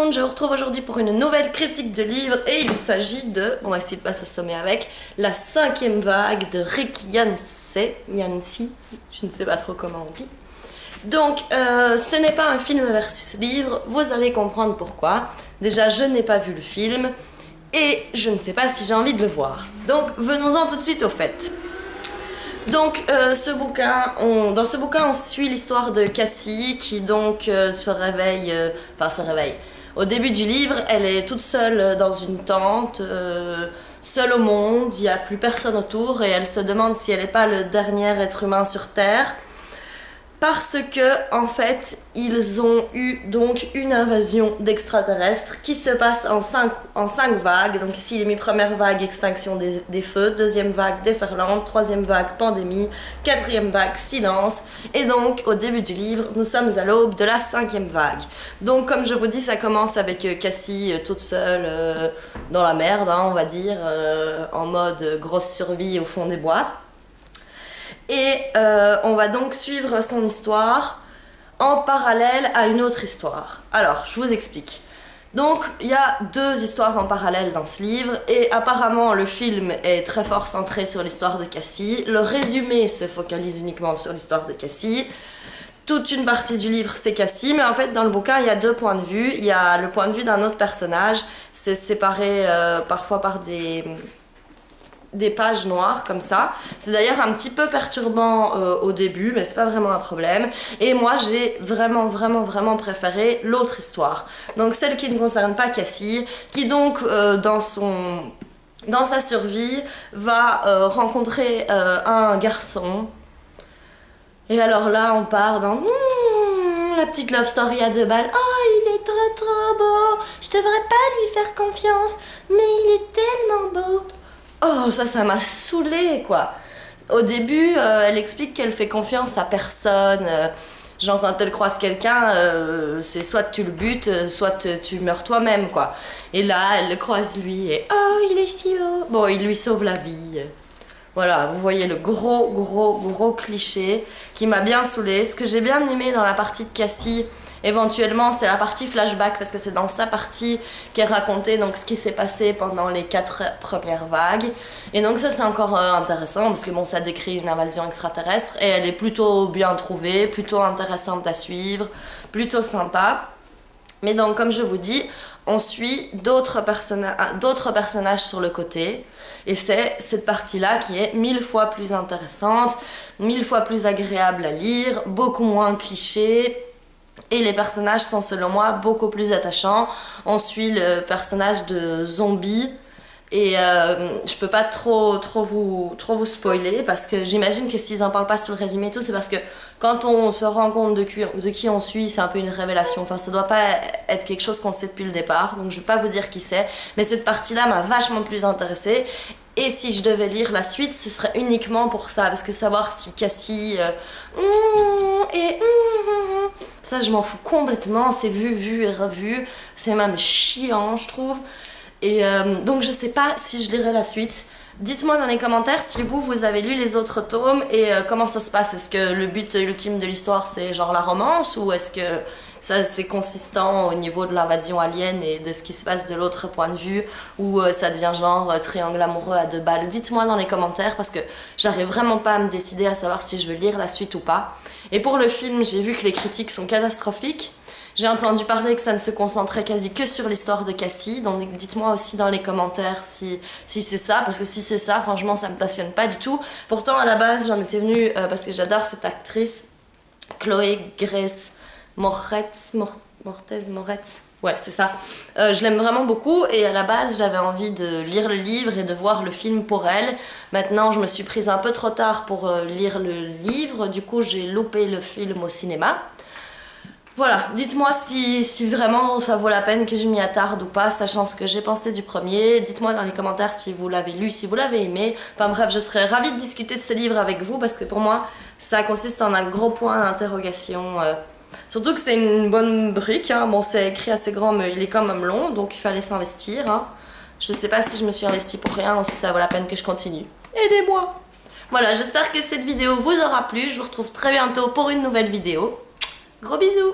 monde, je vous retrouve aujourd'hui pour une nouvelle critique de livre et il s'agit de, on va essayer de pas s'assommer avec, La cinquième vague de Rick Yancey, je ne sais pas trop comment on dit. Donc ce n'est pas un film versus livre, vous allez comprendre pourquoi. Déjà je n'ai pas vu le film et je ne sais pas si j'ai envie de le voir. Donc venons-en tout de suite au fait. Donc dans ce bouquin on suit l'histoire de Cassie qui donc se réveille. Au début du livre, elle est toute seule dans une tente, seule au monde, il n'y a plus personne autour et elle se demande si elle n'est pas le dernier être humain sur Terre. Parce que, en fait, ils ont eu donc une invasion d'extraterrestres qui se passe en cinq vagues. Donc ici, il est mis première vague, extinction des feux, deuxième vague, déferlante, troisième vague, pandémie, quatrième vague, silence. Et donc, au début du livre, nous sommes à l'aube de la cinquième vague. Donc, comme je vous dis, ça commence avec Cassie toute seule dans la merde, hein, on va dire, en mode grosse survie au fond des bois. Et on va donc suivre son histoire en parallèle à une autre histoire. Alors, je vous explique. Donc, il y a deux histoires en parallèle dans ce livre et apparemment le film est très fort centré sur l'histoire de Cassie. Le résumé se focalise uniquement sur l'histoire de Cassie. Toute une partie du livre c'est Cassie, mais en fait dans le bouquin il y a deux points de vue. Il y a le point de vue d'un autre personnage, c'est séparé parfois par des pages noires comme ça. C'est d'ailleurs un petit peu perturbant au début, mais c'est pas vraiment un problème. Et moi j'ai vraiment préféré l'autre histoire. Donc celle qui ne concerne pas Cassie, qui donc dans sa survie va rencontrer un garçon. Et alors là on part dans la petite love story à 2 balles. Oh il est trop beau, je devrais pas lui faire confiance, mais il est tellement beau. Oh, ça m'a saoulée, quoi. Au début, elle explique qu'elle fait confiance à personne. Genre, quand elle croise quelqu'un, c'est soit tu le butes, soit tu meurs toi-même, quoi. Et là, elle le croise lui et oh, il est si beau. Bon, il lui sauve la vie. Voilà, vous voyez le gros cliché qui m'a bien saoulée. Ce que j'ai bien aimé dans la partie de Cassie, éventuellement, c'est la partie flashback parce que c'est dans sa partie qu'est raconté donc ce qui s'est passé pendant les 4 premières vagues. Et donc ça c'est encore intéressant parce que bon, ça décrit une invasion extraterrestre et elle est plutôt bien trouvée, plutôt intéressante à suivre, plutôt sympa. Mais donc comme je vous dis, on suit d'autres personnages sur le côté et c'est cette partie-là qui est 1000 fois plus intéressante, 1000 fois plus agréable à lire, beaucoup moins cliché. Et les personnages sont selon moi beaucoup plus attachants. On suit le personnage de Zombie et je peux pas trop vous spoiler parce que j'imagine que s'ils en parlent pas sur le résumé et tout, c'est parce que quand on se rend compte de qui on suit, c'est un peu une révélation. Enfin, ça doit pas être quelque chose qu'on sait depuis le départ, donc je vais pas vous dire qui c'est. Mais cette partie-là m'a vachement plus intéressée. Et si je devais lire la suite, ce serait uniquement pour ça, parce que savoir si Cassie ça je m'en fous complètement, c'est vu et revu, c'est même chiant je trouve. Et donc je sais pas si je lirai la suite. Dites-moi dans les commentaires si vous avez lu les autres tomes et comment ça se passe. Est-ce que le but ultime de l'histoire c'est genre la romance ou est-ce que ça c'est consistant au niveau de l'invasion alien et de ce qui se passe de l'autre point de vue ou ça devient genre triangle amoureux à 2 balles. Dites-moi dans les commentaires parce que j'arrive vraiment pas à me décider à savoir si je veux lire la suite ou pas. Et pour le film, j'ai vu que les critiques sont catastrophiques. J'ai entendu parler que ça ne se concentrait quasi que sur l'histoire de Cassie, donc dites-moi aussi dans les commentaires si c'est ça, parce que si c'est ça, franchement ça me passionne pas du tout. Pourtant à la base j'en étais venue parce que j'adore cette actrice, Chloé Grace Moretz, ouais c'est ça, je l'aime vraiment beaucoup et à la base j'avais envie de lire le livre et de voir le film pour elle. Maintenant je me suis prise un peu trop tard pour lire le livre, du coup j'ai loupé le film au cinéma. Voilà, dites-moi si vraiment ça vaut la peine que je m'y attarde ou pas, sachant ce que j'ai pensé du premier. Dites-moi dans les commentaires si vous l'avez lu, si vous l'avez aimé. Enfin bref, je serais ravie de discuter de ce livre avec vous parce que pour moi, ça consiste en un gros point d'interrogation. Surtout que c'est une bonne brique, hein. Bon c'est écrit assez grand mais il est quand même long, donc il fallait s'investir. Hein. Je sais pas si je me suis investie pour rien ou si ça vaut la peine que je continue. Aidez-moi! Voilà, j'espère que cette vidéo vous aura plu. Je vous retrouve très bientôt pour une nouvelle vidéo. Gros bisous!